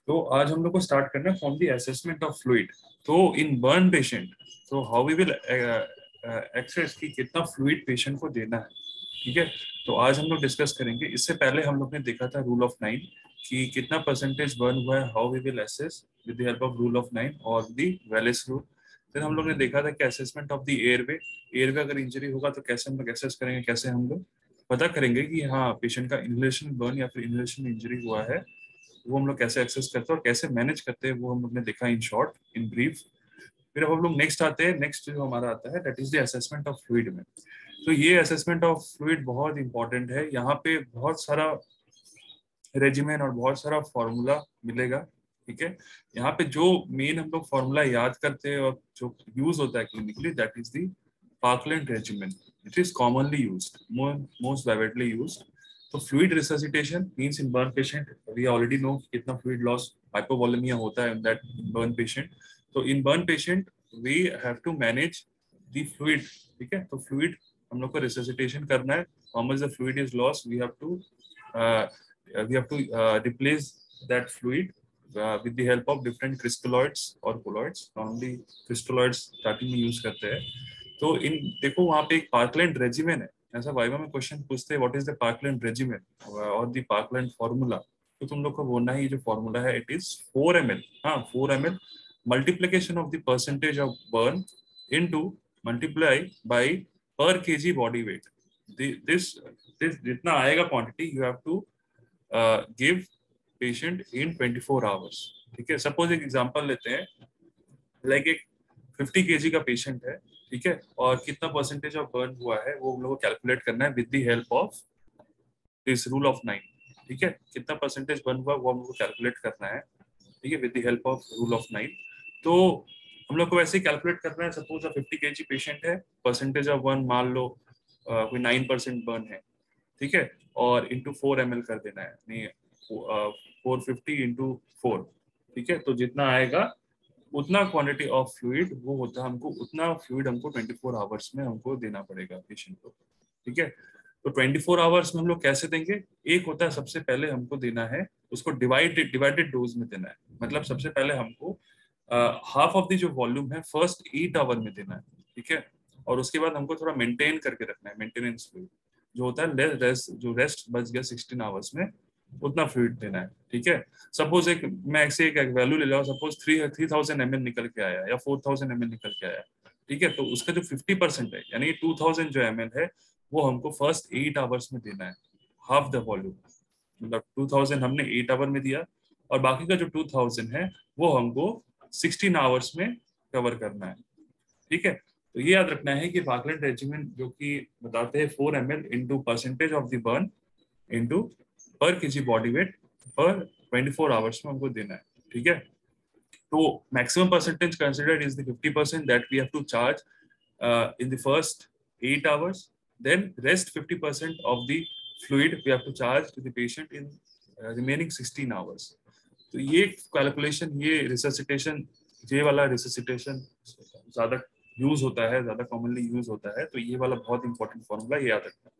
तो आज हम लोग को स्टार्ट करना है from the assessment of fluid. तो इन बर्न पेशेंट, तो हाउ वी विल एक्सेस कि कितना फ्लूइड पेशेंट को देना है। ठीक है, तो आज हम लोग डिस्कस करेंगे। इससे पहले हम लोग ने देखा था रूल ऑफ 9 कि कितना परसेंटेज बर्न हुआ है, how we will assess with the help of rule of 9 और द वेलिस रूल। फिर हम लोग ने देखा था कि assessment of the airway, airway अगर इंजरी होगा तो कैसे हम लोग एसेस करेंगे, कैसे हम लोग पता करेंगे कि हाँ पेशेंट का इनहेलेशन बर्न या फिर इनहेलेशन इंजरी हुआ है, वो हम लोग कैसे एक्सेस करते हैं और कैसे मैनेज करते हैं, वो हम लोग ने देखा इन शॉर्ट, इन ब्रीफ। फिर अब हम लोग नेक्स्ट आते हैं, नेक्स्ट जो हमारा आता है that is the assessment of fluid में। तो ये असेसमेंट ऑफ फ्लूइड बहुत इंपॉर्टेंट है। यहाँ पे बहुत सारा रेजिमेन और बहुत सारा फॉर्मूला मिलेगा। ठीक है, यहाँ पे जो मेन हम लोग फॉर्मूला याद करते हैं और जो यूज होता है clinically that is the Parkland regimen. It is commonly used, most widely used. तो fluid resuscitation means in burn patient we already know कितना फ्लूइड लॉस, हाइपोवोलेमिया होता है इन दैट बर्न पेशेंट। तो in burn patient we have to manage the fluid. ठीक है, तो fluid हम लोग को रिससिटेशन करना है। How much the fluid is loss, we have to replace that fluid with the help of different crystalloids or colloids. Normally crystalloids starting में use करते हैं। तो इन देखो वहाँ पे एक पार्कलैंड रेजिमेन है। ऐसा वाइवा में क्वेश्चन पूछते हैं what is the Parkland regimen और द पार्कलैंड फॉर्मूला। तो तुम लोग को बोलना है ये जो फॉर्मूला है इट इज 4 ml। हाँ 4 ml multiplication of the percentage of burn into multiply by per KG body weight. This this जितना आएगा quantity you have to give patient in 24 hours. ठीक है, सपोज एक एग्जांपल लेते हैं, लाइक एक 50 केजी का पेशेंट है। ठीक है, और कितना परसेंटेज ऑफ बर्न हुआ है वो हम लोग को कैलकुलेट करना है with the help of this rule of 9। ठीक है, कितना परसेंटेज बर्न हुआ वो हम लोग को कैलकुलेट करना है। ठीक है, with the help of rule of 9। तो हम लोग को वैसे ही कैलकुलेट करना है। सपोज 50 केजी पेशेंट है, परसेंटेज ऑफ बर्न मान लो कोई 9% बर्न है। ठीक है, और इंटू 4 ml कर देना है, नहीं 450 इंटू 4। ठीक है, तो जितना आएगा उतना क्वांटिटी ऑफ फ्लूइड वो होता है, हमको उतना फ्लूइड हमको 24 आवर्स में हमको देना पड़ेगा पेशेंट को। ठीक है, तो 24 आवर्स में हम लोग कैसे देंगे, एक होता है सबसे पहले हमको देना है उसको डिवाइडेड डोज में देना है। मतलब सबसे पहले हमको हाफ ऑफ द जो वॉल्यूम है फर्स्ट 8 आवर में देना है। ठीक है, और उसके बाद हमको थोड़ा मेंटेन करके रखना है, मेंटेनेंस फ्लूइड जो होता है जो रेस्ट बच गया 16 आवर्स में उतना फ्लूइड देना है। ठीक है, सपोज एक मैं ऐसे एक वैल्यू ले जाऊँ, सपोज 3000 ml निकल के आया या 4000 ml निकल के आया। ठीक है, तो उसका जो 50% है यानी 2000 जो ml है वो हमको फर्स्ट 8 आवर्स में देना है, हाफ द वॉल्यूम। मतलब 2000 हमने 8 आवर में दिया और बाकी का जो 2000 है वो हमको 16 आवर्स में कवर करना है। ठीक है, तो ये याद रखना है कि पार्कलैंड रेजिमेन जो कि बताते हैं 4 ml into percentage of the burn into पर केजी बॉडी वेट पर 24 आवर्स में हमको देना है। ठीक है, तो maximum percentage considered is the 50% that we have to charge in the first 8 hours. Then rest 50% of the fluid we have to charge to the patient in remaining 16 hours. तो ये कैलकुलेशन, ये रिससिटेशन, ये वाला resuscitation ज्यादा use होता है, ज्यादा commonly use होता है। तो ये वाला बहुत इंपॉर्टेंट फॉर्मूला ये याद रखना है।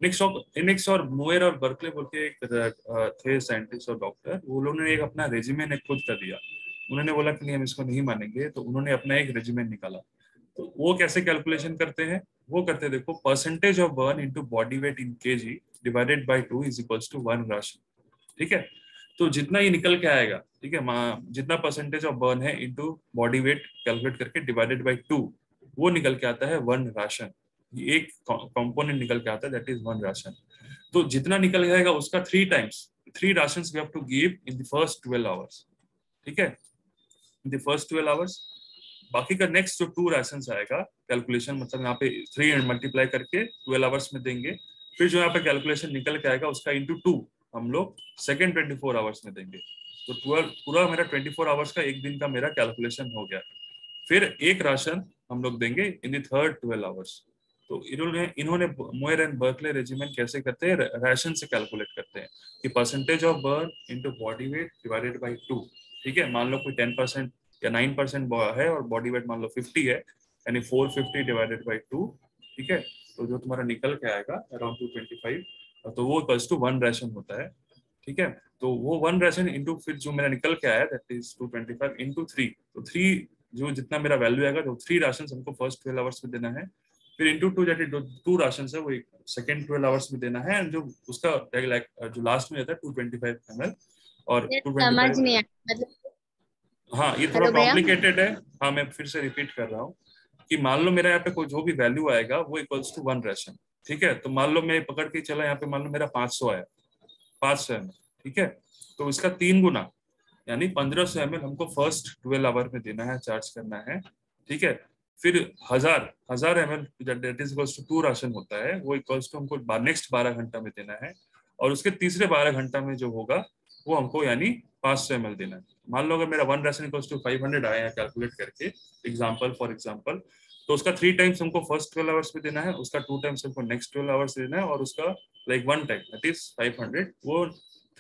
नेक्स्ट और मोयर और बर्कले बोल के एक थे साइंटिस्ट और डॉक्टर, वो लोगों ने एक अपना रेजिमेन एक खुद कर दिया। उन्होंने बोला कि नहीं हम इसको नहीं मानेंगे, तो उन्होंने अपना एक रेजिमेन निकाला। तो वो कैसे कैलकुलेशन करते हैं, वो करते हैं देखो, percentage of burn into body weight in kg divided by 2 is equals to 1 ration. ठीक है, तो जितना ये निकल के आएगा, ठीक है, जितना परसेंटेज ऑफ बर्न है इनटू बॉडी वेट कैलकुलेट करके डिवाइडेड बाय 2 वो निकल के आता है 1 राशन। ये एक कंपोनेंट निकल के आता है दैट इज 1 राशन। तो जितना निकल जाएगा उसका 3 rations we have to give in the first 12 hours. ठीक है, इन द फर्स्ट 12 आवर्स। बाकी का नेक्स्ट जो 2 राशन आएगा कैलकुलेशन, मतलब यहाँ पे 3 मल्टीप्लाई करके 12 आवर्स में देंगे। फिर जो यहाँ पे कैलकुलेशन निकल के आएगा उसका इंटू 2 हम लोग सेकेंड 24 आवर्स में देंगे। तो 12 पूरा मेरा 24 आवर्स का एक दिन का मेरा कैलकुलेशन हो गया। फिर एक राशन हम लोग देंगे इन द थर्ड 12 आवर्स। तो इन्होंने मोयर एंड बर्कले रेजिमेंट कैसे करते हैं, राशन से कैलकुलेट करते हैं कि percentage of burn into body weight divided by 2। ठीक है, मान लो कोई 10% या 9% है और बॉडी वेट मान लो 50 है, यानी 450 डिवाइडेड बाय 2। ठीक है, तो जो तुम्हारा निकल के आएगा अराउंड 225, तो वो इक्वल्स टू 1 राशन होता है। ठीक है। तो वो 1 राशन इंटू फिर जो मेरा निकल के आया दैट इज 225 इंटू 3, तो 3 जो जितना मेरा वैल्यू आएगा तो 3 राशन हमको फर्स्ट 12 आवर्स में देना है, फिर इंटू 2 दैट इज 2 राशन है वो सेकंड 12 आवर्स में देना है, जो उसका लाइक जो लास्ट में रहता है 225 ml और ये समझ 225। नहीं आया मतलब। हाँ ये थोड़ा हेलो भैया। कॉम्प्लिकेटेड है। हाँ मैं फिर से रिपीट कर रहा हूँ कि मान लो मेरा यहाँ पे कोई जो भी वैल्यू आएगा वो इक्वल्स टू 1 राशन। ठीक है, तो मान लो मैं पकड़ के चला यहाँ पे, मान लो मेरा 500 आया, 500 ml। ठीक है, तो इसका 3 गुना यानी 1500 ml हमको फर्स्ट 12 आवर में देना है, चार्ज करना है। ठीक है, फिर 1000 ml that is equals to 2 ration होता है, वो इक्वल्स टू हमको नेक्स्ट 12 घंटा में देना है, और उसके तीसरे 12 घंटा में जो होगा वो हमको यानी 500 ml देना है। मान लो अगर मेरा 1 राशन इक्वल्स टू 500 आया है कैलकुलेट करके, एग्जाम्पल फॉर एग्जाम्पल, तो उसका 3 टाइम्स हमको फर्स्ट 12 आवर्स में देना है, उसका 2 टाइम्स हमको नेक्स्ट 12 आवर्स देना है, और उसका लाइक 1 टाइम दैट इज 500 वो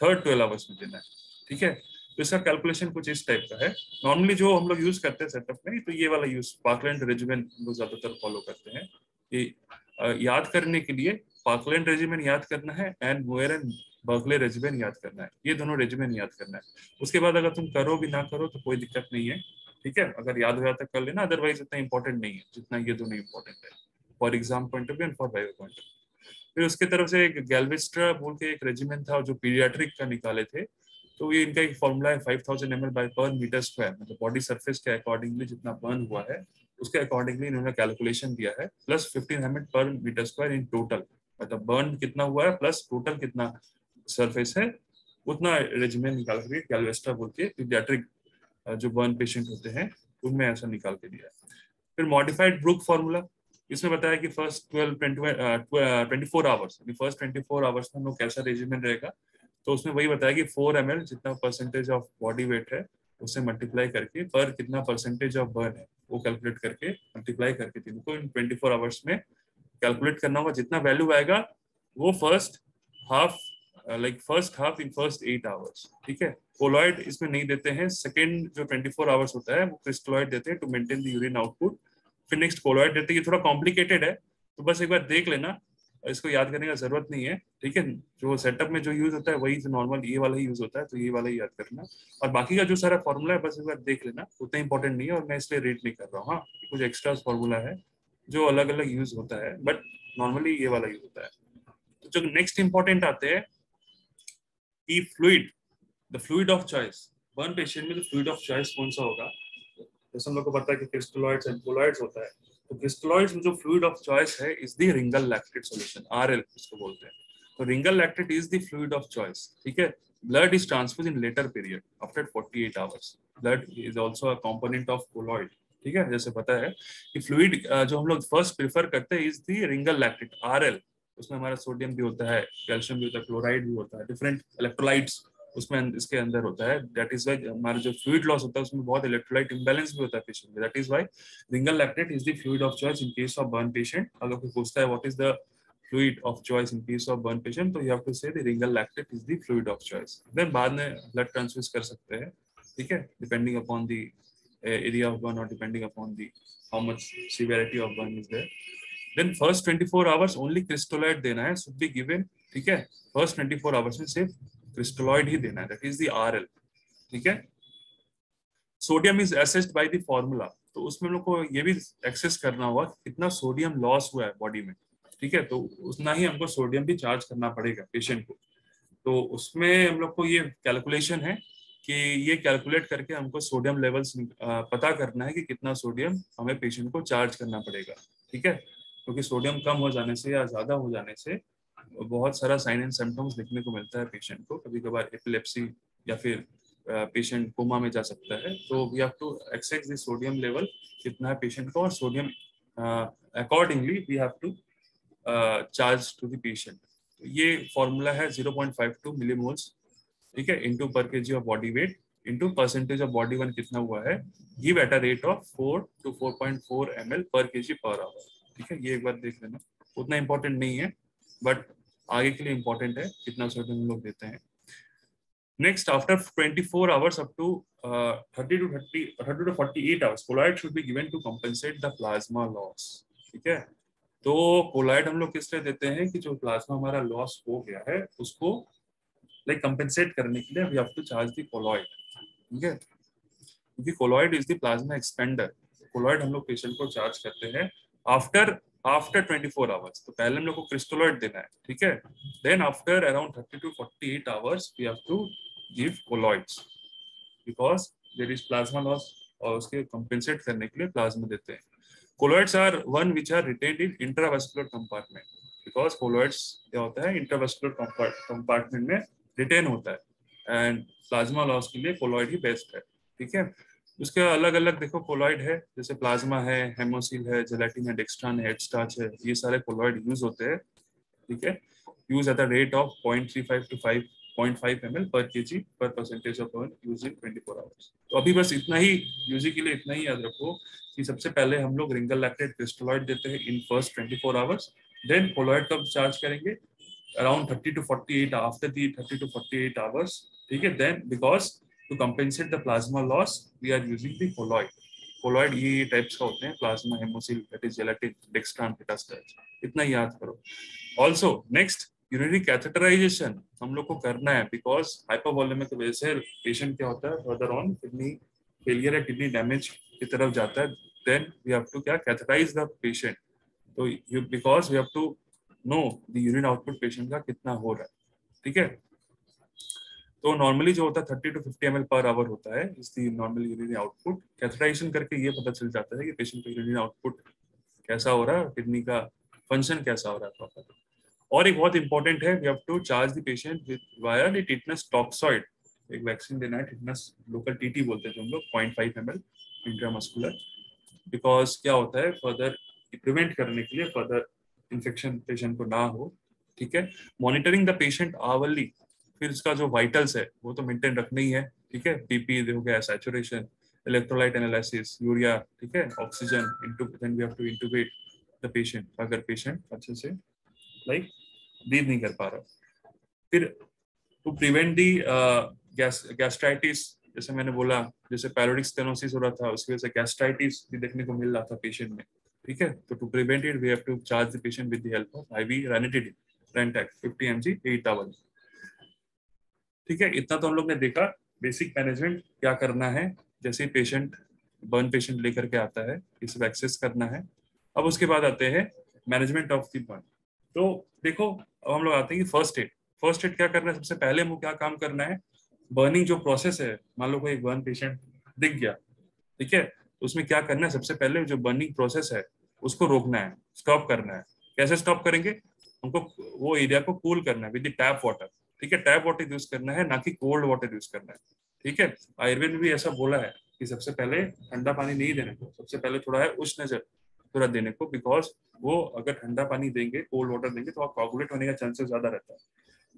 थर्ड 12 आवर्स में देना है। ठीक है, तो इसका कैलकुलेशन कुछ इस टाइप का है। नॉर्मली जो हम लोग यूज करते हैं सेटअप में, तो ये वाला यूज पार्कलैंड रेजिमेंट हम लोग ज्यादातर फॉलो करते हैं। ये याद करने के लिए पार्कलैंड रेजिमेंट याद करना है and Moyer and Berkeley regiment याद करना है, ये दोनों रेजिमेंट याद करना है। उसके बाद अगर तुम करो भी ना करो तो कोई दिक्कत नहीं है। ठीक है, अगर याद हो जाता कर लेना, अदरवाइज इतना इंपॉर्टेंट नहीं है जितना ये दोनों इंपॉर्टेंट है for exam point of view and for viva point of view. फिर उसके तरफ से एक गैल्वेस्ट्रा बोल के एक रेजिमेंट था जो पीडियाट्रिक का निकाले थे, तो ये इनका एक फॉर्मूला है 5000 ml बाय पर मीटर स्क्वायर, मतलब बॉडी सरफेस के अकॉर्डिंगली जितना बर्न हुआ है उसके अकॉर्डिंगली इन्होंने कैलकुलेशन दिया है, प्लस 1500 ml पर मीटर स्क्वायर इन टोटल, मतलब बर्न कितना हुआ है प्लस टोटल कितना सरफेस है, उतना रेजिमेंट निकाल के गैल्वेस्ट्रा बोल के पीडियाट्रिक जो बर्न पेशेंट होते हैं उनमें ऐसा निकाल के दिया है। फिर मॉडिफाइड ब्रुक फॉर्मूला, इसमें बताया कि फर्स्ट 24 आवर्स, फर्स्ट 24 आवर्स में हम लोग कैसा रेजिमेंट रहेगा, तो उसमें वही बताया कि 4 ml जितना परसेंटेज ऑफ बॉडी वेट है उससे मल्टीप्लाई करके पर कितना परसेंटेज ऑफ बर्न है वो कैलकुलेट करके मल्टीप्लाई करके तीनों को इन 24 आवर्स में कैलकुलेट करना होगा। जितना वैल्यू आएगा वो first half like first half in first 8 hours. ठीक है, कोलॉइड इसमें नहीं देते हैं, सेकेंड जो 24 आवर्स होता है वो क्रिस्टलॉइड देते हैं to maintain the urine output, फिर नेक्स्ट कोलॉइड देते हैं। ये थोड़ा कॉम्प्लिकेटेड है तो बस एक बार देख लेना, इसको याद करने का जरूरत नहीं है। ठीक है, जो सेटअप में जो यूज होता है वही नॉर्मल ये वाला ही यूज होता है, तो ये वाला ही याद करना, और बाकी का जो सारा फॉर्मूला है बस एक बार देख लेना, उतना इंपॉर्टेंट नहीं है और मैं इसलिए रीड नहीं कर रहा हूँ। हाँ कुछ एक्स्ट्रा फॉर्मूला है जो अलग अलग यूज होता है, बट नॉर्मली ये वाला यूज होता है। तो जो नेक्स्ट इंपॉर्टेंट आते हैं कि fluid, the fluid of choice, burn patient में जो फ्लूइड ऑफ चॉइस कौन सा होगा, जैसे हम लोग को पता है कि क्रिस्टलॉइड्स एंड कोलॉइड्स होता है, तो क्रिस्टलॉइड्स में जो फ्लूइड ऑफ चॉइस है is the Ringer lactate solution, RL इसको बोलते हैं। तो Ringer lactate is the fluid of choice. ठीक है, blood is transfuse in later period after 48 hours, blood is also a component of colloid. ठीक है, जैसे पता है कि फ्लूइड जो हम लोग फर्स्ट प्रेफर करते हैं is the Ringer lactate, RL. उसमें हमारा सोडियम भी होता है, कैल्शियम भी होता है, क्लोराइड भी होता है, डिफरेंट इलेक्ट्रोलाइट्स उसमें इसके अंदर होता है। दैट इज वाई हमारा जो फ्लूइड लॉस होता है उसमें बहुत इलेक्ट्रोलाइट इंबैलेंस भी होता है पेशेंट में। That is why Ringer lactate is the fluid of choice in case of burn patient. अगर कोई पूछता है what is the fluid of choice in case of burn patient, तो you have to say the Ringer lactate is the fluid of choice. Then बाद में blood transfuse कर सकते हैं, ठीक है, depending upon the area of burn और depending upon the how much severity of burn is there. Then first 24 hours only crystalloid देना है, शुड बी गिवन। ठीक है, फर्स्ट 24 आवर्स में सिर्फ क्रिस्टोलॉइड ही देना है, दैट इज द आरएल। ठीक है, sodium is assessed by the formula, तो उसमें हम लोग को ये भी एक्सेस करना होगा कितना सोडियम लॉस हुआ है बॉडी में। ठीक है, तो उतना ही हमको सोडियम भी चार्ज करना पड़ेगा पेशेंट को। तो उसमें हम लोग को ये कैलकुलेशन है कि ये कैलकुलेट करके हमको सोडियम लेवल्स पता करना है कि कितना सोडियम हमें पेशेंट को चार्ज करना पड़ेगा। ठीक है, क्योंकि सोडियम कम हो जाने से या ज्यादा हो जाने से बहुत सारा साइन एंड सिम्टम्स देखने को मिलता है पेशेंट को, कभी कभार एपिलेप्सी या फिर पेशेंट कोमा में जा सकता है। तो we have to access the sodium level कितना है पेशेंट को, और सोडियम accordingly we have to charge to the patient. ये फॉर्मूला है 0.52 मिलीमोल्स, ठीक है, into per kg of body weight into percentage of body वन कितना हुआ है, give at a rate of 4 to 4.4 ml per kg per hour. ठीक है, ये एक बार देख लेना, उतना इंपॉर्टेंट नहीं है बट आगे के लिए इंपॉर्टेंट है कितना सोडियम लोग देते हैं। Next, after 24 hours up to 30 to 48 hours colloid should be given to compensate the plasma loss. ठीक है, तो कोलॉइड हम लोग किस लिए देते हैं कि जो प्लाज्मा हमारा लॉस हो गया है उसको लाइक कंपेंसेट करने के लिए we have to charge the colloid, ठीक है, क्योंकि colloid is the plasma expander. Colloid हम लोग पेशेंट को चार्ज करते हैं आफ्टर आफ्टर 24 आवर्स। तो पहले हम लोग को क्रिस्टोलॉइड देना है, ठीक है, then after around 30 to 48 hours we have to give colloids because there is plasma loss, और उसके कंपेंसेट करने के लिए प्लाज्मा देते हैं। Colloids are one which are retained in intravascular compartment, because colloids क्या होता है इंट्रावेस्कुलर कंपार्टमेंट में रिटेन होता है, एंड प्लाज्मा लॉस के लिए कोलॉइड ही बेस्ट है, ठीक है। उसके अलग अलग देखो कोलॉइड है, जैसे प्लाज्मा है, हेमोसिल है, जेलेटिन है, डेक्स्ट्रान है, एडस्टार्च है, ये सारे कोलॉइड यूज होते हैं, ठीक है, use at the rate of 0.35 to 5.5 ml per kg per percentage of oil used in 24 hours। तो अभी बस इतना ही यूजी के लिए इतना ही याद रखो कि सबसे पहले हम लोग रिंगल लैक्टेट क्रिस्टोलॉइड देते हैं in first 24 hours, then colloid कब चार्ज करेंगे around 30 to 48 after the 30 to 48 hours, ठीक है, then because to compensate the plasma loss we are using the colloid. Colloid ये टाइप्स का होते हैं, plasma, Haemaccel, that is gelatin, dextran, metastarch, इतना ही याद करो। ऑल्सो नेक्स्ट यूरिनरी कैथेटराइजेशन हम लोग को करना है बिकॉज हाइपोवोलेमिक की वजह से पेशेंट क्या होता है फर्दर ऑन किडनी फेलियर या किडनी डैमेज की तरफ जाता है, देन वी हैव टू क्या कैथेटराइज द पेशेंट। तो you because we have to know the urine output patient का कितना हो रहा है, ठीक है। तो नॉर्मली जो होता है 30 to 50 ml पर आवर होता है is the normal urinary output. Catheterization करके ये पता चल जाता है कि पेशेंट का यूरिनरी आउटपुट कैसा हो रहा है, किडनी का फंक्शन कैसा हो रहा है प्रॉपर। और एक बहुत इंपॉर्टेंट है, we have to charge the patient with via the tetanus toxoid. एक वैक्सीन देना है टिटनस, लोकल टीटी बोलते हैं जो हम लोग, 0.5 ml इंट्रामस्कुलर, बिकॉज क्या होता है फर्दर प्रिवेंट करने के लिए फर्दर इन्फेक्शन पेशेंट को ना हो, ठीक है। मॉनिटरिंग द पेशेंट आवरली, फिर इसका जो वाइटल्स है वो तो मेंटेन रखना ही है, ठीक है, बीपी हो गया, सैचुरेशन, इलेक्ट्रोलाइट एनालिसिस, यूरिया, ठीक है, oxygen, into then we have to intubate the patient अगर पेशेंट अच्छे से लाइक ब्रीथ नहीं कर पा रहा। फिर टू प्रिवेंट दी गैस्ट्राइटिस, जैसे मैंने बोला, जैसे पैरोडिक स्टेनोसिस हो रहा था उसकी वजह से गैस्ट्राइटिस भी देखने को मिल रहा था पेशेंट में, ठीक है। तो to prevent it we have to charge the patient with the help of IV ranitidine, Rantac 50 mg 8 hour, ठीक है। इतना तो हम लोग ने देखा बेसिक मैनेजमेंट क्या करना है। जैसे पेशेंट बर्न पेशेंट लेकर के आता है इसे एक्सेस करना है। अब उसके बाद आते हैं मैनेजमेंट ऑफ द बर्न। तो देखो अब हम लोग आते हैं कि फर्स्ट एड। फर्स्ट एड क्या करना है, सबसे पहले मुझे क्या काम करना है, बर्निंग जो प्रोसेस है, मान लो कोई एक बर्न पेशेंट दिख गया, ठीक है, तो उसमें क्या करना है, सबसे पहले जो बर्निंग प्रोसेस है उसको रोकना है, स्टॉप करना है। कैसे स्टॉप करेंगे, हमको वो एरिया को कूल करना है विद द टैप वाटर, ठीक है, टैप वाटर यूज करना है, ना कि कोल्ड वाटर यूज करना है, ठीक है। आयुर्वेद में भी ऐसा बोला है कि सबसे पहले ठंडा पानी नहीं देने को, सबसे पहले थोड़ा है उष्ण जल थोड़ा देने को, बिकॉज वो अगर ठंडा पानी देंगे, कोल्ड वाटर देंगे तो कोगुलेट होने का चांसेस ज्यादा रहता है।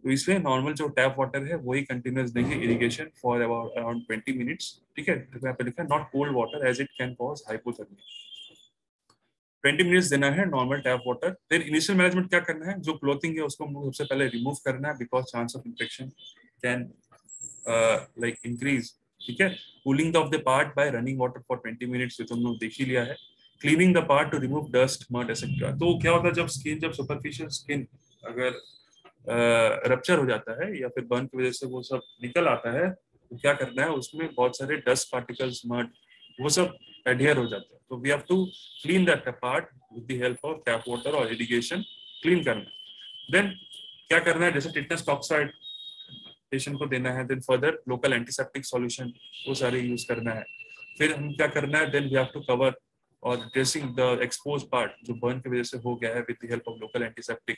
तो इसलिए नॉर्मल जो टैप वाटर है वही कंटिन्यूस देंगे इरिगेशन फॉर अराउंड 20 मिनट्स, ठीक है। तो यहाँ पे लिखा है not cold water as it can cause hypothermia. 20 minutes देना है नॉर्मल टैप वाटर। फिर इनिशियल मैनेजमेंट क्या करना है, जो क्लोथिंग है उसको सबसे पहले रिमूव करना है because chance of infection can like increase, ठीक है। Cooling of the part by running water for 20 minutes, तो हम लोग देख ही लिया है। Cleaning the part two remove dust mud etcetera. तो क्या होता है जब स्किन, जब सुपरफिशियल स्किन अगर रप्चर हो जाता है या फिर बर्न की वजह से वो सब निकल आता है, तो क्या करना है, उसमें बहुत सारे डस्ट पार्टिकल्स, मड, वो सब एडहियर हो जाते हैं। तो we have to clean that part with the help of tap water और इरिगेशन, क्लीन करना। देन क्या करना है, जैसे टिटनस टॉक्साइड पेशेंट को देना है, then further local antiseptic solution वो सारे यूज करना है। फिर हम क्या करना है, then we have to cover और ड्रेसिंग द एक्सपोज पार्ट जो बर्न की वजह से हो गया है with the help of local antiseptic.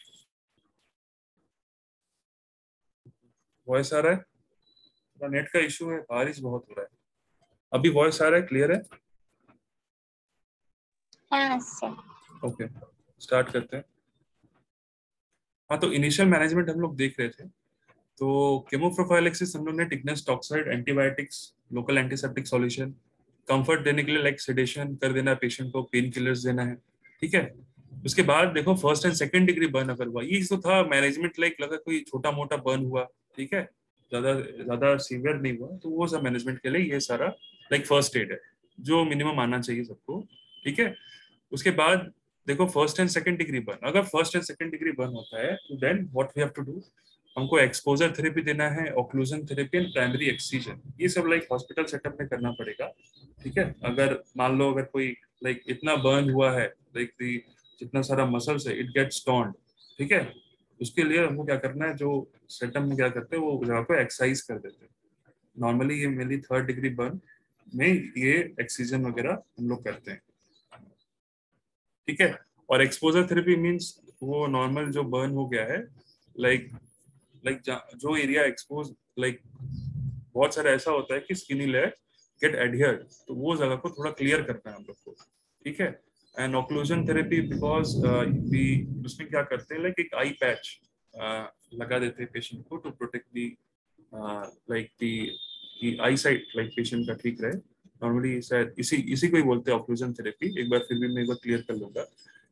Voice आ रहा है, नेट का इशू है, बारिश बहुत हो रहा है। अभी वॉइस आ रहा है, क्लियर है? हाँ सर। ओके, स्टार्ट करते हैं। हाँ, तो इनिशियल मैनेजमेंट हम लोग देख रहे थे। तो केमोप्रोफाइलेक्सिस हम लोग ने tetanus toxoid, antibiotics, local antiseptic solution, comfort देने के लिए लाइक सेडेशन कर देना है पेशेंट को, पेन किलर्स देना है, ठीक है। उसके बाद देखो first and second degree burn अगर हुआ, ये तो था मैनेजमेंट, लाइक लगा कोई छोटा मोटा बर्न हुआ, ठीक है, ज्यादा ज्यादा सीवियर नहीं हुआ, तो वो सब मैनेजमेंट के लिए ये सारा लाइक फर्स्ट एड है जो मिनिमम आना चाहिए सबको, ठीक है। उसके बाद देखो first and second degree burn, अगर first and second degree burn होता है तो then what we have to do, हमको एक्सपोजर थेरेपी देना है, occlusion therapy and primary excision, ये सब लाइक हॉस्पिटल सेटअप में करना पड़ेगा। ठीक है, अगर मान लो अगर कोई लाइक इतना बर्न हुआ है, लाइक जितना सारा मसल्स है, इट गेट्स टॉन्ड, ठीक है, उसके लिए हमको क्या करना है, जो सेटअप में क्या करते हैं वो जगह को एक्सरसाइज कर देते हैं। नॉर्मली ये मेनली 3rd डिग्री बर्न में ये एक्सीजन वगैरह हम लोग करते हैं। ठीक है, और एक्सपोजर थेरेपी मीन्स वो नॉर्मल जो बर्न हो गया है, लाइक जो एरिया एक्सपोज, लाइक बहुत सारा ऐसा होता है कि स्किनी लेयर गेट एडहियर्ड, तो वो जगह को थोड़ा क्लियर करना है हम लोग को। ठीक है, and occlusion therapy because we उसमें क्या करते हैं, लाइक एक आई पैच लगा देते हैं पेशेंट को to protect the like the eye site, like patient का ठीक रहे। नॉर्मली शायद इसी इसी को ही बोलते हैं ऑक्लूजन थेरेपी, एक बार फिर भी मैं एक बार क्लियर कर लूंगा।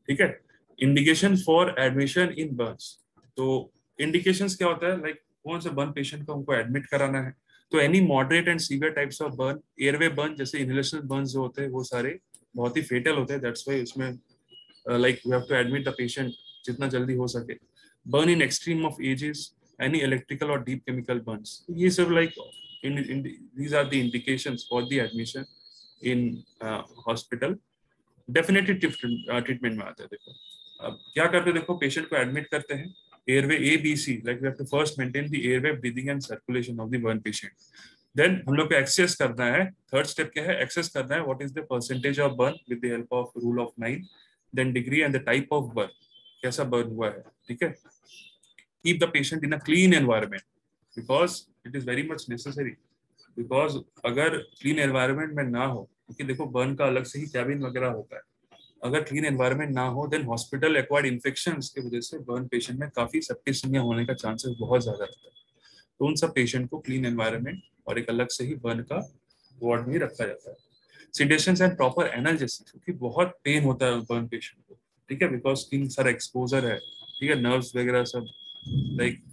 ठीक है, indication for admission in Burns, तो इंडिकेशंस क्या होता है, लाइक कौन सा बर्न पेशेंट को हमको एडमिट कराना है। तो any moderate and severe types of burn, airway burn जैसे इनहेलेशन बर्न जो होते हैं वो सारे बहुत ही फेटल होते हैं, दैट्स वाई उसमें like we have to admit the patient जितना जल्दी हो सके। Burn in extreme of ages, any electrical और डीप केमिकल बर्न्स, ये सब like these are the indications for the admission in hospital। Definitely treatment में आता है। देखो अब क्या करते हैं, देखो पेशेंट को एडमिट करते हैं, airway A B C, like we have to first maintain the airway breathing and circulation of the burn patient. Then हम लोग को एक्सेस करना है, 3rd स्टेप क्या है, एक्सेस करना है what is the percentage of burn with the help of rule of 9, then degree and the type of burn, कैसा बर्न हुआ है। ठीक है, keep the patient in a clean environment because it is very much necessary, because अगर clean environment में ना हो, क्योंकि देखो बर्न का अलग से ही कैबिन वगैरह होता है, अगर क्लीन एनवायरनमेंट ना हो देन हॉस्पिटल एक्वायर्ड इन्फेक्शंस की वजह से बर्न पेशेंट में काफी सेप्टिसिमिया होने का चांसेस बहुत ज्यादा रहता है। तो उन सब पेशेंट को क्लीन एनवायरनमेंट और एक अलग से ही बर्न का वार्ड में रखा जाता है। सिडेशंस एंड प्रॉपर एनाल्जेसिस, क्योंकि बहुत पेन होता है बर्न पेशेंट को। ठीक है, बिकॉज स्किन सारा एक्सपोजर है, ठीक है, नर्व्स वगैरह सब लाइक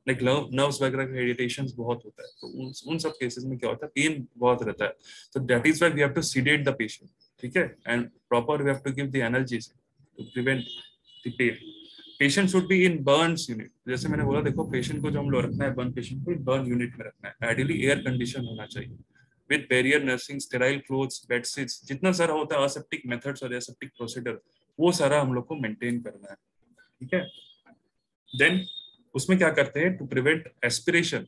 नर्व्स वगैरह का इरिटेशन बहुत होता है, तो उन सब केसेस में क्या होता है, पेन बहुत रहता है। तो that is why we have to sedate the patient. ठीक है, and proper we have to give the analgesic to prevent the pain. Patient should be in burns unit, जैसे मैंने बोला, देखो पेशेंट को जो हम लोग रखना है, बर्न पेशेंट को बर्न यूनिट में रखना है, आइडियली एयर कंडीशन होना चाहिए with barrier nursing, sterile clothes, bed sheets, जितना सारा होता है असेप्टिक मेथड्स और एसेप्टिक प्रोसीजर, वो सारा हम लोग को मेंटेन करना है। ठीक है, देन उसमें क्या करते हैं, टू प्रिवेंट एस्पिरेशन,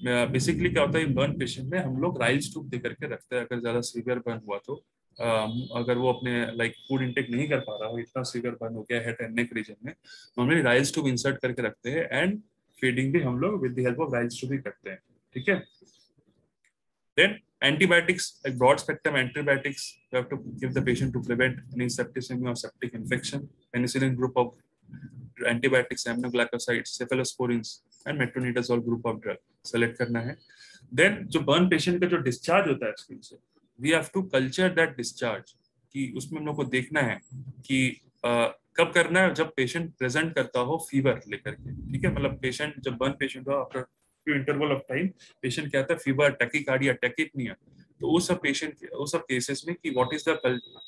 बेसिकली क्या होता है बर्न पेशेंट में हम लोग राइल्स ट्यूब दे करके रखते हैं, अगर ज्यादा सीवियर बर्न हुआ तो अगर वो अपने लाइक फूड इंटेक नहीं कर पा रहा हो, इतना सीवियर बर्न हो गया हेड एंड नेक रीजन में, नॉर्मली राइल्स ट्यूब इंसर्ट करके रखते हैं, एंड फीडिंग भी हम लोग with the help of Ryle's tube ही करते हैं। ठीक है, then antibiotics, like broad spectrum antibiotics, you have to give the patient to prevent any septicemia or septic infection, penicillin group of antibiotics, aminoglycosides, cephalosporins and metronidazole group of drug select करना है। then जो burn patient का जो discharge होता है skin से, we have to culture that discharge, कि उसमें हम लोग को देखना है कि कब करना है, जब पेशेंट प्रेजेंट करता हो फीवर लेकर के। ठीक है, मतलब पेशेंट जब बर्न पेशेंट हो, after few interval of time patient कहता है फीवर, टैकीकार्डिया, टैकिपनिया, तो उस सब केसेस में कि व्हाट इज द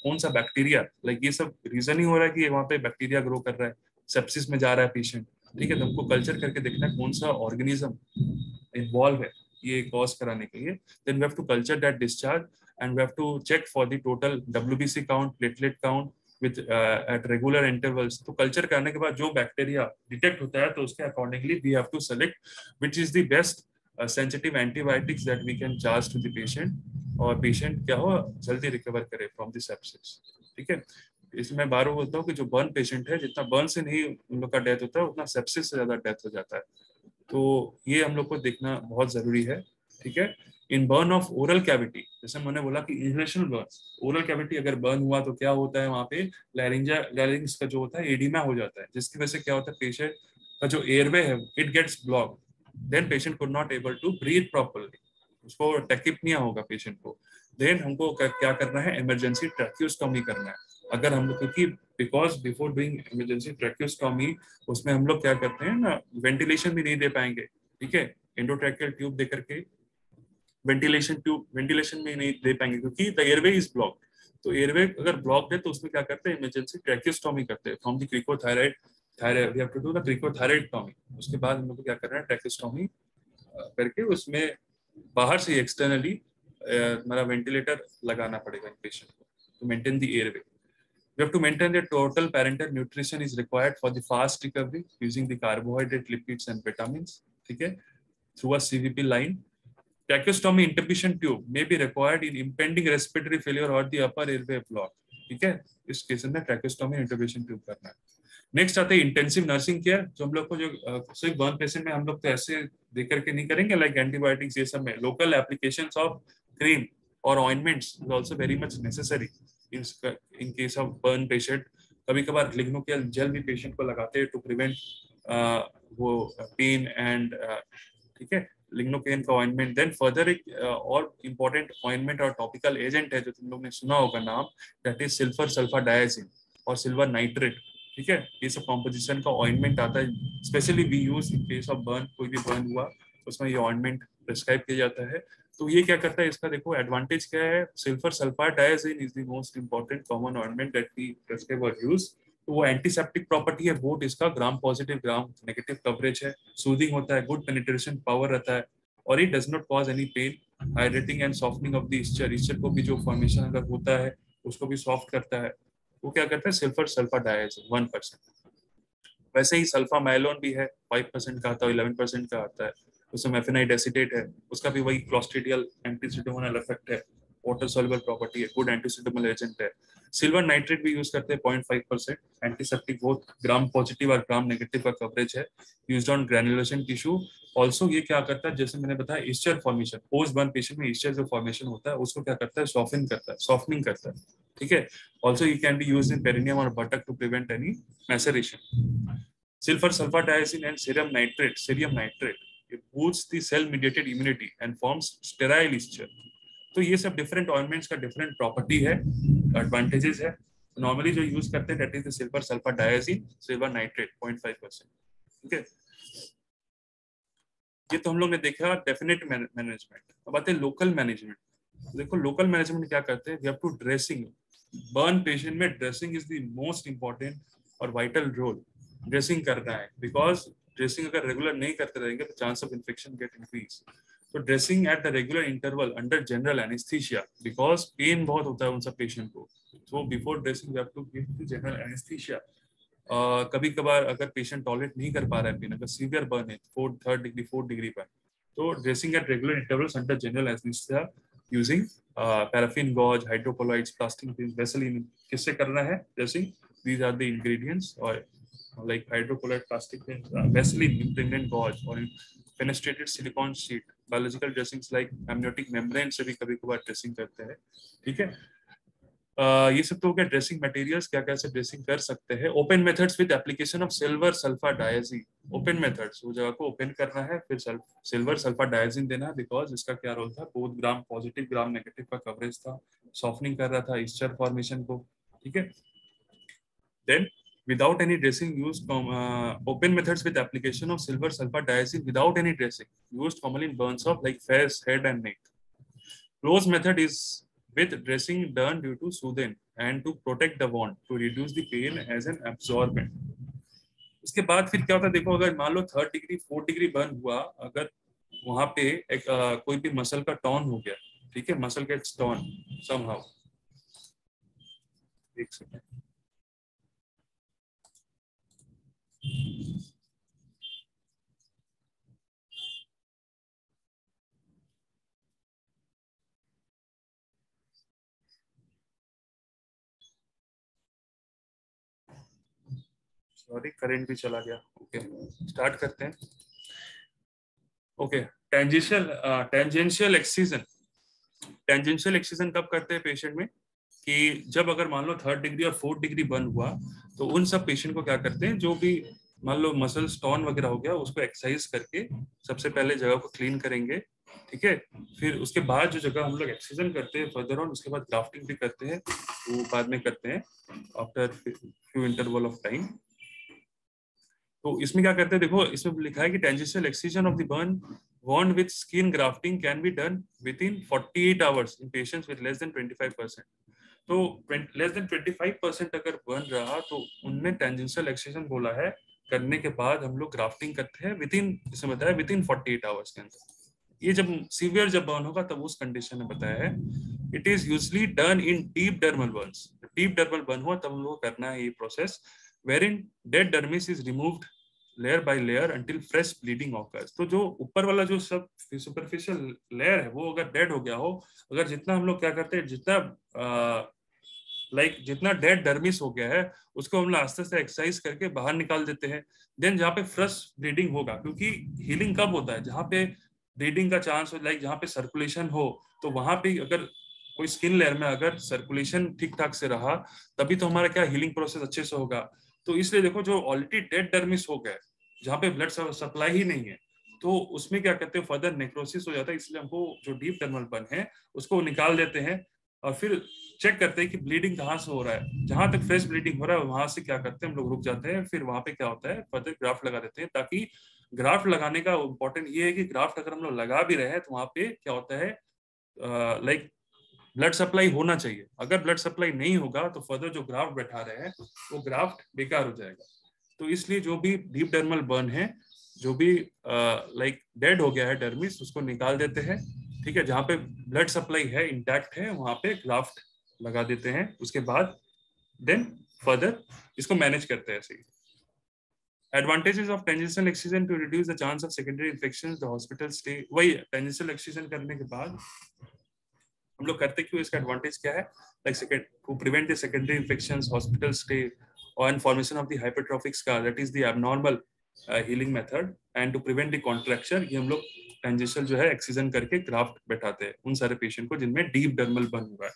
कौन सा बैक्टीरिया, लाइक ये सब रीजन ही हो रहा है कि वहाँ पे बैक्टीरिया ग्रो कर रहा है, सेप्सिस में जा रहा है पेशेंट। ठीक है, तो हमको कल्चर करके देखना है कौन सा ऑर्गेनिज्म इन्वॉल्व है ये कॉज कराने के लिए। Then we have to culture that discharge and we have to check for the total WBC count, platelet count with at regular intervals. तो कल्चर करने के बाद जो बैक्टीरिया डिटेक्ट होता है, तो उसके accordingly we have to select which is the best sensitive antibiotics that we can charge to the patient, और पेशेंट क्या हो जल्दी रिकवर करे फ्रॉम द सेप्सिस। ठीक है, इसलिए मैं बार बार बोलता हूँ कि जो बर्न पेशेंट है, जितना बर्न से नहीं उन लोग का डेथ होता है, उतना सेप्सिस से ज्यादा डेथ हो जाता है। तो ये हम लोग को देखना बहुत जरूरी है। ठीक है, इन बर्न ऑफ ओरल कैविटी, जैसे मैंने बोला कि इनहेलेशनल बर्न, ओरल कैविटी अगर बर्न हुआ तो क्या होता है, वहाँ पे लैरिंग्स का जो होता है एडिमा हो जाता है, जिसकी वजह से क्या होता है, पेशेंट का जो एयरवे है it gets block, then patient could not able to breathe properly, उसको टैकिपनिया होगा पेशेंट को। देन हमको क्या करना है, इमरजेंसी ट्रैकियोस्टोमी करना है। अगर हम लोग, क्योंकि because before doing emergency tracheostomy, उसमें हम लोग क्या करते हैं ना, वेंटिलेशन भी नहीं दे पाएंगे। ठीक है, एंडोट्रैकियल ट्यूब दे करके वेंटिलेशन में नहीं दे पाएंगे, क्योंकि द एयरवे इज ब्लॉक। तो एयरवे अगर ब्लॉक है तो उसमें क्या करते हैं, इमरजेंसी ट्रैकियोस्टोमी करते हैं from the cricothyroid thyroid, we have to do the cricothyroidotomy. उसके बाद हम लोग को क्या करना है, ट्रैकेस्टोमी करके उसमें बाहर से एक्सटर्नली हमारा वेंटिलेटर लगाना पड़ेगा इन पेशेंट को to maintain the airway. We have to maintain that total parenteral nutrition is required for the fast recovery using the carbohydrate, lipids and vitamins. ठीक है, through a CVP line. Tracheostomy intubation tube may be required in impending respiratory failure or the upper airway block. ठीक है, इस case में ट्रैकेस्टोमी इंटुबेशन tube करना है। Next आते हैं इंटेंसिव नर्सिंग केयर, जो हम लोग को जो सिर्फ बर्न पेशेंट में हम लोग तो ऐसे देख करके नहीं करेंगे, लाइक एंटीबायोटिक्स ये सब में लोकल एप्लीकेशंस ऑफ क्रीम और ointments is also very much necessary in case of burn patient. कभी कभार लिग्नोकेल जेल भी पेशेंट को लगाते हैं टू प्रिवेंट वो पेन एंड ठीक है, लिग्नोकेन का ऑइंटमेंट। देन फर्दर एक और इम्पोर्टेंट ऑइंटमेंट और टॉपिकल एजेंट है जो तुम लोग ने सुना होगा नाम, दैट इज सिल्वर सल्फाडायाजिन और सिल्वर नाइट्रेट। ठीक है, ये सब कॉम्पोजिशन का ऑइंटमेंट आता है, specially we use in case of burn, कोई भी बर्न हुआ उसमें ये ऑइंटमेंट प्रिस्क्राइब किया जाता है। तो ये क्या करता है, इसका देखो एडवांटेज क्या है, silver sulfadiazine is the most important common ointment that we prescribe और यूज। तो वो एंटीसेप्टिक प्रॉपर्टी है, बोथ इसका gram positive gram negative coverage है, सूदिंग होता है, गुड पेनिट्रेशन पावर रहता है, और it does not cause any pain, hydrating and softening of the eschar, eschar को भी जो फॉर्मेशन अगर होता है उसको भी सॉफ्ट करता है। वो क्या करता है, सिल्वर सल्फाडायाजिन 1%। वैसे ही सल्फामाइलोन भी है, 5% का आता है, 11% का आता है, उसमें मेफेनाइट एसिटेट है, उसका भी वही क्लोस्ट्रिडियल एंटीसिडोमोनल इफेक्ट है, वाटर सॉल्युबल प्रॉपर्टी है, गुड एंटीसिडोमल एजेंट है। सिल्वर नाइट्रेट भी यूज करते हैं 0.5%, एंटीसेप्टिक बोथ ग्राम पॉजिटिव और ग्राम नेगेटिव का कवरेज है, used on granulation tissue. Also ये क्या करता है, जैसे मैंने बताया ईस्चर फॉर्मेशन, पोस्ट बर्न पेशेंट में ईस्चर जो फॉर्मेशन होता है उसको क्या करता है, सॉफ्टन करता है, सॉफ्टनिंग करता है। ठीक है, also you can be used in perineum और buttock to prevent any maceration. Sulfur sulfadiazine and cerium nitrate, it boosts the cell-mediated immunity and forms sterile eschar. तो ये सब डिफरेंट ऑइंटमेंट्स का डिफरेंट प्रॉपर्टी है, एडवांटेजेस है। Normally जो use करते हैं that is the silver sulfadiazine, silver nitrate 0.5%। ठीक है, ये तो हम लोग ने देखा डेफिनेट मैनेजमेंट। अब आते हैं लोकल मैनेजमेंट। देखो लोकल मैनेजमेंट क्या करते हैं, we have to dressing, burn patient में dressing is the most important और वाइटल रोल, ड्रेसिंग करना है, बिकॉज ड्रेसिंग अगर रेगुलर नहीं करते रहेंगे तो chance of infection get increase. तो dressing at the regular interval under general anaesthesia, because pain बहुत होता है उन सब पेशेंट को, तो before dressing we have to give general anaesthesia. कभी कभार अगर पेशेंट टॉलरेट नहीं कर पा रहा है पेन, अगर सीवियर बर्न है 3rd डिग्री 4th डिग्री पर, तो dressing at regular intervals under general anaesthesia using paraffin gauze, hydrocolloids, plastic Vaseline. किससे करना है dressing, these are the ingredients, or like hydrocolloid plastic vaseline, impregnated gauze or fenestrated silicone sheet। biological dressings like amniotic membrane से भी कभी कभार dressing करते हैं। ठीक है, ये सब तो हो गया ड्रेसिंग मटेरियल्स, क्या कैसे ड्रेसिंग कर सकते हैं। Open methods with application of silver sulfadiazine, open methods, वो जगह को ओपन करना है फिर सिल्वर सल्फाडायाजिन देना है, बिकॉज इसका क्या रोल था, बोथ ग्राम पॉजिटिव ग्राम नेगेटिव का कवरेज था, सॉफ्टनिंग कर रहा था ईस्चर फॉर्मेशन को। ठीक है, then without any dressing used open methods with application of silver sulfadiazine without any dressing used commonly in burns of like face, head and neck। close method is with dressing done due to soothen and to protect the wound to reduce the pain as an absorbent। उसके बाद फिर क्या होता है, देखो अगर मान लो 3rd degree 4th degree burn हुआ, अगर वहां पे एक कोई भी मसल का टॉन हो गया, ठीक है, मसल गेट्स टॉन समहाउ, एक सेकंड, सॉरी करंट भी चला गया। ओके, स्टार्ट करते हैं। Okay, tangential excision, tangential excision कब करते हैं पेशेंट में, कि जब अगर मान लो 3rd डिग्री और 4th डिग्री बर्न हुआ, तो उन सब पेशेंट को क्या करते हैं, जो भी मान लो मसल स्टोन वगैरह हो गया, उसको एक्सरसाइज करके सबसे पहले जगह को क्लीन करेंगे। ठीक है, फिर उसके बाद जो जगह हम लोग एक्सीजन करते हैं फर्दर ऑन, उसके बाद ग्राफ्टिंग भी करते हैं, वो बाद में करते हैं after few interval of time. तो इसमें क्या करते हैं, देखो इसमें लिखा है कि tangential excision of the burn wound with skin grafting can be done within 48 hours in patients with less than 25%। तो लेस देन 25% अगर बर्न रहा तो उनमें टेंजेंशियल एक्सीजन बोला है करने के बाद हम लोग ग्राफ्टिंग करते हैं इसमें बताया विद इन 48 आवर्स के अंदर। ये जब सीवियर जब बर्न होगा तब उस कंडीशन में बताया है। It is usually done in deep dermal burns. Deep dermal burn हुआ तब हम लोग को करना है ये process, where in dead dermis is removed layer by layer until fresh bleeding occurs. तो जो ऊपर वाला जो सब सुपरफिशियल लेयर है वो अगर डेड हो गया हो, अगर जितना हम लोग क्या करते हैं, जितना डेड डर्मिस हो गया है उसको हम लोग आस्ते से एक्सरसाइज करके बाहर निकाल देते हैं। देन जहाँ पे फ्रेश ब्लीडिंग होगा, क्योंकि हीलिंग कब होता है, जहाँ पे ब्लीडिंग का चांस हो, जहाँ पे सर्कुलेशन हो, तो वहां पे अगर कोई स्किन लेयर में अगर सर्कुलेशन ठीक ठाक से रहा तभी तो हमारा क्या हीलिंग प्रोसेस अच्छे से होगा। तो इसलिए देखो जो ऑलरेडी डेड डर्मिस हो गए, जहाँ पे ब्लड सप्लाई ही नहीं है, तो उसमें क्या कहते हैं फर्दर नेक्रोसिस हो जाता है। इसलिए हमको जो डीप डर्मल बर्न है उसको निकाल देते हैं और फिर चेक करते हैं कि ब्लीडिंग कहाँ से हो रहा है। जहां तक फ्रेश ब्लीडिंग हो रहा है वहां से क्या करते हैं हम लोग रुक जाते हैं, फिर वहां पे क्या होता है फर्दर ग्राफ्ट लगा देते हैं। ताकि ग्राफ्ट लगाने का इम्पोर्टेंट ये है कि ग्राफ्ट अगर हम लोग लगा भी रहे हैं तो वहां पे क्या होता है, लाइक ब्लड सप्लाई होना चाहिए। अगर ब्लड सप्लाई नहीं होगा तो फर्दर जो ग्राफ्ट बैठा रहे हैं वो ग्राफ्ट बेकार हो जाएगा। तो इसलिए जो भी डीप डर्मल बर्न है, जो भी डेड हो गया है डर्मिस, उसको निकाल देते हैं। ठीक है, जहाँ पे ब्लड सप्लाई है इंटैक्ट है वहां पे ग्राफ्ट लगा देते हैं। उसके बाद देन फर्दर इसको मैनेज करते हैं ऐसे ही। Advantages of tangential excision to reduce the chance of secondary infections, the hospital stay। वही tangential excision करने के बाद हम लोग करते क्यों, इसका एडवांटेज क्या है, like to prevent the secondary infections, hospital stay और formation of the hypertrophic scar, that is the abnormal healing method, and to prevent the contraction. ये हम लोग टेंजेंशियल जो है एक्सीजन करके ग्राफ्ट बैठाते हैं उन सारे पेशेंट को जिनमें डीप डर्मल बर्न हुआ है।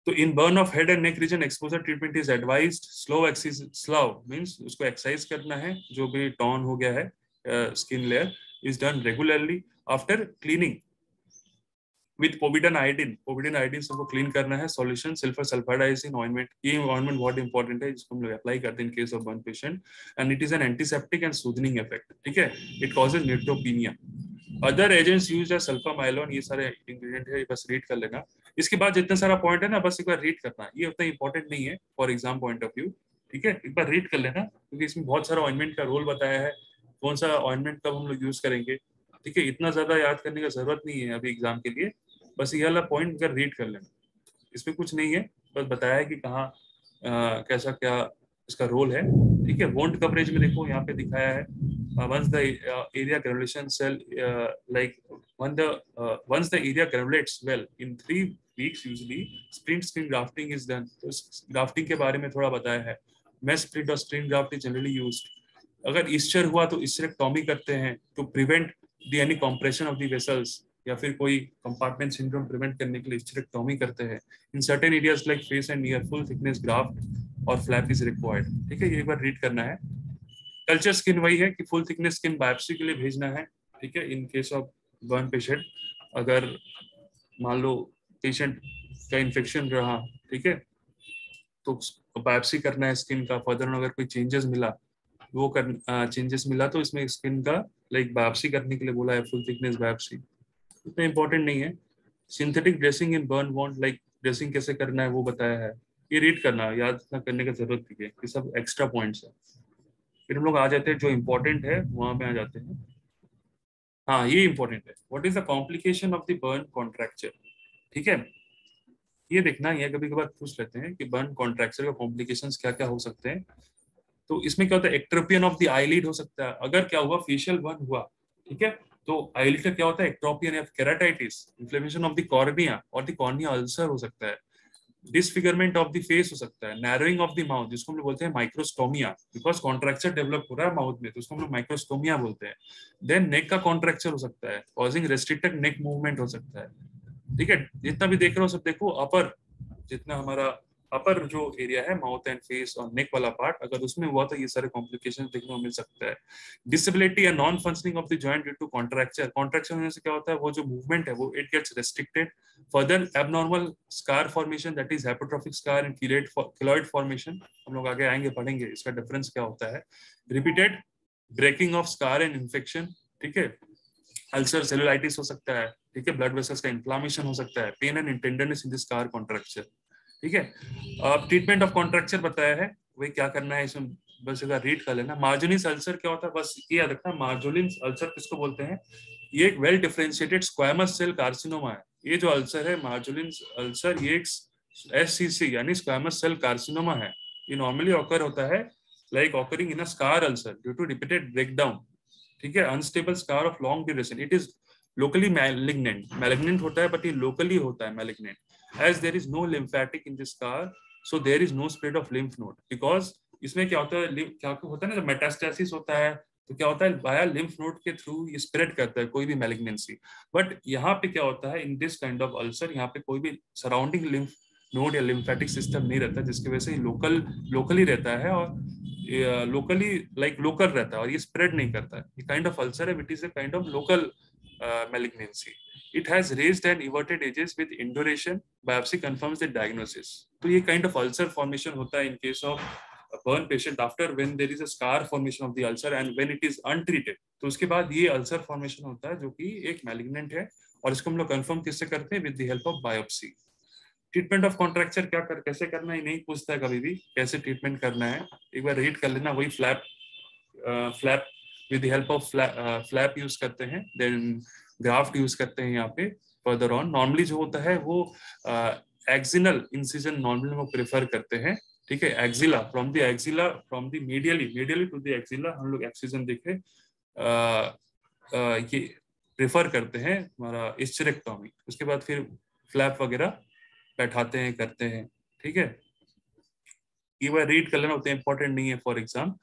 तो in burn of head and neck region exposure treatment is advised. Slow means उसको एक्सरसाइज करना है, जो भी टॉन हो गया है skin layer is done regularly after cleaning with povidone iodine. Povidone iodine सबको क्लीन करना है। सॉल्यूशन सल्फर सल्फाइडाइजिन ऑइंटमेंट, ये ऑइंटमेंट बहुत इंपॉर्टेंट है जिसको हम लोग अप्लाई करते हैं in case of burn patient, and it is an antiseptic and सूदनिंग effect. ठीक है, it causes neutropenia. Other agents used as Sulfamylon, ये सारे इंग्रेडिएंट है, बस रीड कर लेना। इसके बाद जितने सारा पॉइंट है ना बस एक बार रीड करना, ये उतना इंपॉर्टेंट नहीं है for exam point of view. ठीक है, एक बार रीड कर लेना क्योंकि इसमें बहुत सारा ऑइंटमेंट का रोल बताया है, कौन सा ऑइंटमेंट कब हम लोग यूज करेंगे। ठीक है, इतना ज्यादा याद करने की जरूरत नहीं है अभी एग्जाम के लिए, बस ये वाला पॉइंट अगर रीड कर लेना। इसमें कुछ नहीं है, बस बताया है कि कहाँ कैसा क्या इसका रोल है। ठीक है, वोंट कवरेज में देखो यहाँ पे दिखाया है, once the area granulation cell once the area granulates well in 3 weeks usually sprint skin grafting is done। तो ग्राफ्टिंग के बारे में थोड़ा बताया है। mesh splint और split graft is generally used. अगर ईस्चर हुआ तो ईस्चरेक्टोमी करते हैं to prevent the any compression of the vessels, या फिर कोई कंपार्टमेंट सिंड्रोम प्रिवेंट करने के लिए ईस्चरेक्टोमी करते हैं। In certain areas like face and near full thickness graft और फ्लैप इज रिक्वायर्ड। ठीक है, ये एक बार रीड करना है। कल्चर स्किन वही है कि फुल थिकनेस स्किन बायोप्सी के लिए भेजना है। ठीक है, इन केस ऑफ बर्न पेशेंट, अगर मान लो पेशेंट का इन्फेक्शन रहा, ठीक है, तो बायोप्सी करना है स्किन का। फर्दर अगर कोई चेंजेस मिला चेंजेस मिला तो इसमें स्किन का बायोप्सी करने के लिए बोला है, फुल थिकनेस बायोप्सी। इतना इंपॉर्टेंट नहीं है। सिंथेटिक ड्रेसिंग इन बर्न वॉन्ट, ड्रेसिंग कैसे करना है वो बताया है। ये रीड करना, याद ना करने की जरूरत नहीं है, ये सब एक्स्ट्रा पॉइंट्स है। फिर हम लोग आ जाते हैं जो इंपॉर्टेंट है वहां में आ जाते हैं। हाँ, ये इंपॉर्टेंट है, what is the complication of the burn contracture. ठीक है, ये देखना है, कभी कभार पूछ लेते हैं कि बर्न कॉन्ट्रैक्चर का कॉम्प्लिकेशंस क्या क्या हो सकते हैं। तो इसमें क्या होता है, एक्ट्रोपियन ऑफ द आईलिड हो सकता है, अगर क्या हुआ फेशियल बर्न हुआ। ठीक है, तो आईलिड का क्या होता है, एक्ट्रोपियन या keratitis, inflammation of the cornea और द कॉर्निया अल्सर हो सकता है। डिसफिगरमेंट ऑफ द फेस हो सकता है। नैरोइंग ऑफ द माउथ, जिसको हम लोग बोलते हैं माइक्रोस्टोमिया, बिकॉज कॉन्ट्रैक्चर डेवलप हो रहा है माउथ में तो उसको हम लोग माइक्रोस्टोमिया बोलते हैं। देन नेक का कॉन्ट्रैक्चर हो सकता है, कॉजिंग रेस्ट्रिक्टेड नेक मूवमेंट हो सकता है। ठीक है, जितना भी देख रहे हो सब देखो, अपर जितना हमारा अपर जो एरिया है माउथ एंड फेस और नेक वाला पार्ट, अगर उसमें हुआ तो ये सारे कॉम्प्लिकेशन देखने को मिल सकता है। डिसेबिलिटी या non functioning of the joint due to contracture, contraction होने से क्या होता है, वो जो मूवमेंट है वो it gets restricted. Further abnormal scar formation, that is hypertrophic scar and keloid formation, हम लोग आगे आएंगे पढ़ेंगे इसका डिफरेंस क्या होता है। Repeated breaking of scar and infection. ठीक है, अल्सर सेलुलाइटिस हो सकता है। ठीक है, ब्लड वेसल्स का इन्फ्लामेशन हो सकता है, pain and tenderness in the scar contracture. ठीक है, अब ट्रीटमेंट ऑफ कॉन्ट्रैक्चर बताया है, वही क्या करना है इसमें बस एक बार रीड कर लेना। मार्जिनस अल्सर क्या होता है, बस ये याद रखना, मार्जिनस अल्सर किसको बोलते हैं, ये एक well differentiated squamous cell carcinoma है। ये जो अल्सर है मार्जिनस अल्सर, ये एक SCC यानी स्क्वामस सेल कार्सिनोमा है। ये नॉर्मली ऑकर होता है like occurring in a scar ulcer due to repeated breakdown, ठीक है, unstable scar of long duration. It is locally malignant, malignant होता है बट ये लोकली होता है malignant, as there is no lymphatic in this scar, so there is no spread of lymph node. Because इसमें क्या होता है, क्या होता है ना, जब मेटास्टेसिस होता है तो क्या होता है, वाया लिम्फ नोड के थ्रू ये स्प्रेड करता है कोई भी मैलिग्नेंसी। बट यहाँ पे क्या होता है, in this kind of ulcer, यहाँ पे कोई भी सराउंडिंग लिम्फ नोड या लिम्फेटिक सिस्टम नहीं रहता, जिसकी वजह से लोकली रहता है और लोकली लोकल रहता है और ये स्प्रेड नहीं करता है। ये काइंड ऑफ अल्सर है which is a kind of local malignancy. It has raised and everted edges with induration. Biopsy confirms the diagnosis. तो ये kind of ulcer formation होता है in case of a burn patient after when there is a scar formation of the ulcer and when it is untreated. तो उसके बाद ये ulcer formation होता है जो कि एक malignant है और इसको हम लोग confirm किससे करते हैं, with the help of biopsy. Treatment of contracture कैसे करना है नहीं पूछता है कभी भी, कैसे ट्रीटमेंट करना है एक बार रीड कर लेना। वही flap with the help of flap use करते हैं, देन ग्राफ्ट यूज करते हैं यहाँ पे फर्दर ऑन। नॉर्मली जो होता है वो एक्सिनल इंसिजन नॉर्मली वो प्रेफर करते हैं, ठीक है, axilla from the medially to the axilla हम लोग एक्सिजन देखे ये प्रेफर करते हैं हमारा हिस्टेरेक्टोमी। उसके बाद फिर फ्लैप वगैरह बैठाते हैं, करते हैं, ठीक है। ये बार रीड कर लेना, उतना इंपॉर्टेंट नहीं है for exam.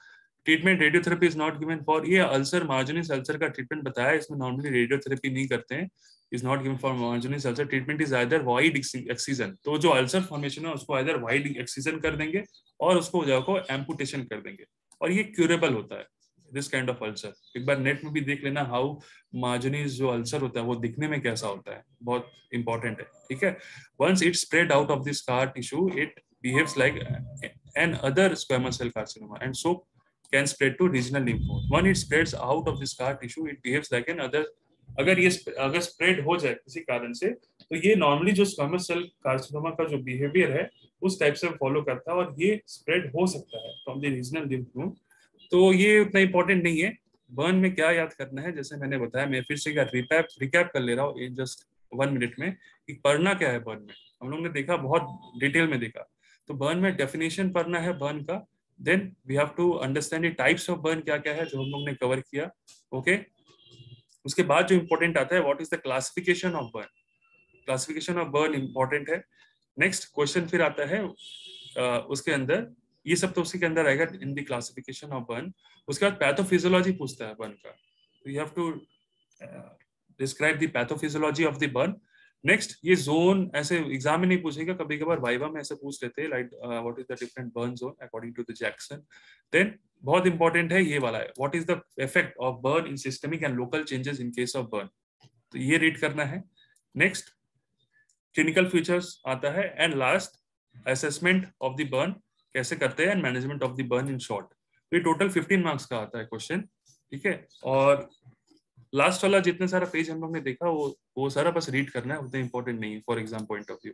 Treatment radiotherapy is not given for, ये अल्सर मार्जिनस अल्सर का ट्रीटमेंट बताया, इसमें नॉर्मली रेडियोथेरेपी नहीं करते हैं, is not given for margins ulcer. Treatment is either wide excision, तो जो अल्सर फॉर्मेशन है उसको आइदर वाइड एक्सीजन कर देंगे और उसको जगह को एम्पुटेशन कर देंगे और ये क्यूरेबल होता है दिस काइंड ऑफ अल्सर। एक बार नेट में भी देख लेना हाउ मार्जिनस जो अल्सर होता है वो दिखने में कैसा होता है, बहुत इंपॉर्टेंट है, ठीक है। Once it spread out of the scar tissue it behaves like an other squamous cell carcinoma and so can spread to regional lymph node. When it spreads out of the scar tissue, it behaves like an other. अगर spread हो जाए किसी कारण से तो ये normally जो squamous cell carcinoma का जो बिहेवियर है उस टाइप से फॉलो करता है और ये स्प्रेड हो सकता है from the regional lymph node. तो ये उतना इंपॉर्टेंट नहीं है। बर्न में क्या याद करना है, जैसे मैंने बताया, मैं फिर से रिकैप कर ले रहा हूँ जस्ट 1 मिनट में कि पढ़ना क्या है। बर्न में हम लोग ने देखा, बहुत डिटेल में देखा। तो बर्न में डेफिनेशन पढ़ना है बर्न का, then we have to understand the types of burn क्या क्या है जो हम लोग ने कवर किया, ओके। उसके बाद जो इंपॉर्टेंट आता है, what is the classification of burn. Classification of burn important है। नेक्स्ट क्वेश्चन फिर आता है उसके अंदर, ये सब तो उसी के अंदर आएगा in the classification of burn. उसके बाद पैथोफिजियोलॉजी पूछता है बर्न का, तो you have to describe the pathophysiology of the burn. Next, ये जोन ऐसे एग्जाम में नहीं पूछेगा, कभी कभार वाइवा में ऐसे पूछ लेते हैं, like what is the different burn zone according to the Jackson. देन बहुत इंपॉर्टेंट है ये वाला है, what is the effect of burn in systemic and local changes in case of burn, तो ये रीड करना है। नेक्स्ट, क्लिनिकल फीचर्स आता है and last assessment of the burn कैसे करते हैं and management of the burn in short. तो ये टोटल 15 मार्क्स का आता है क्वेश्चन, ठीक है। और लास्ट वाला जितने सारा पेज हम लोग ने देखा वो सारा बस रीड करना है, उतना इंपॉर्टेंट नहीं है for exam point of view.